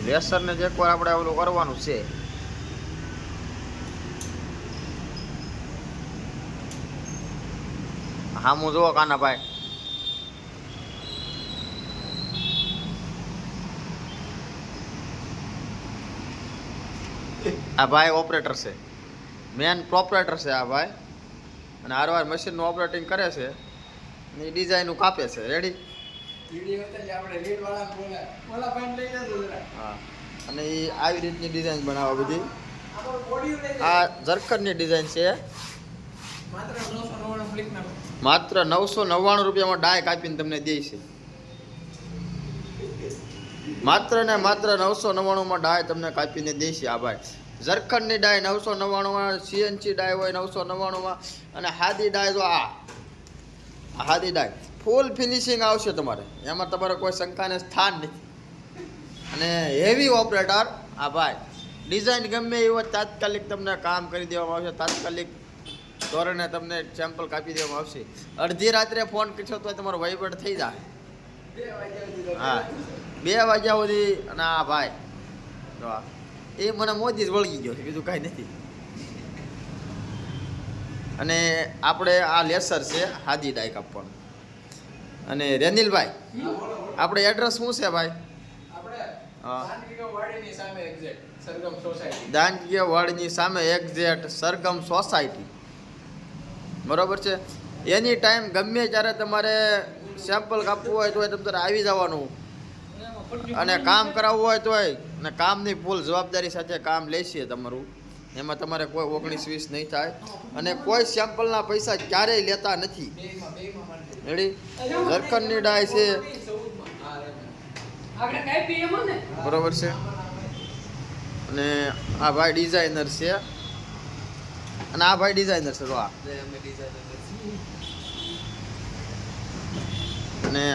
રેસરને જ એકવાર આપણે ઓલું કરવાનું છે. હા હું જુઓ કાનાભાઈ, આ ભાઈ ઓપરેટર છે, મેન પ્રોપરેટર છે આ ભાઈ, અને હારવાર મશીનનું ઓપરેટિંગ કરે છે, એ ડિઝાઇનનું કાપે છે. રેડી? હા, અને એ આવી રીતની ડિઝાઇન બનાવવા બધી. આ ઝરખંડની ડિઝાઇન છે. માત્ર 999 રૂપિયામાં ડાય કાપીને તમને દે છે. માત્ર ને માત્ર 999માં ડાય તમને કાપીને દે છે આ ભાઈ. ઝરખંડની ડાય 999માં, સીએનસી ડાય હોય 999માં, અને હાદી ડાય જો આ હાદી ડાય ફૂલ ફિનિશિંગ આવશે તમારે, એમાં તમારે કોઈ શંકાને સ્થાન નથી. અને હેવી ઓપરેટર આ ભાઈ, ડિઝાઇન ગમે એ હોય તાત્કાલિક તમને કામ કરી દેવામાં આવશે, તાત્કાલિક ધોરણે તમને સેમ્પલ કાપી દેવામાં આવશે. અડધી રાત્રે ફોન કરશો તો તમારો વહીવટ થઈ જાય. હા, 2 વાગ્યા સુધી. અને આ ભાઈ જો એ મને મોદી જ વળગી ગયો છે, બીજું કાંઈ નથી. અને આપણે આ લેસર છે હાદી ડાય કાપવાનું. અને રેનિલભાઈ, આપણે એડ્રેસ શું છે ભાઈ? દાનકીય વાડીની સામે એક્ઝેક્ટ સરગમ સોસાયટી. બરોબર છે? એની ટાઈમ ગમે ત્યારે તમારે સેમ્પલ કાપવું હોય તો તમારે આવી જવાનું, અને કામ કરાવવું હોય તોય, અને કામની ફૂલ જવાબદારી સાથે કામ લેશે તમારું. એમાં તમારે કોઈ 19-20 નહીં થાય, અને કોઈ સેમ્પલના પૈસા ક્યારેય લેતા નથી. રેડી? ઝરખંડની ડાય છે. બરોબર છે? અને આ ભાઈ ડિઝાઇનર છે, અને આ ભાઈ ડિઝાઇનર છે. તો આ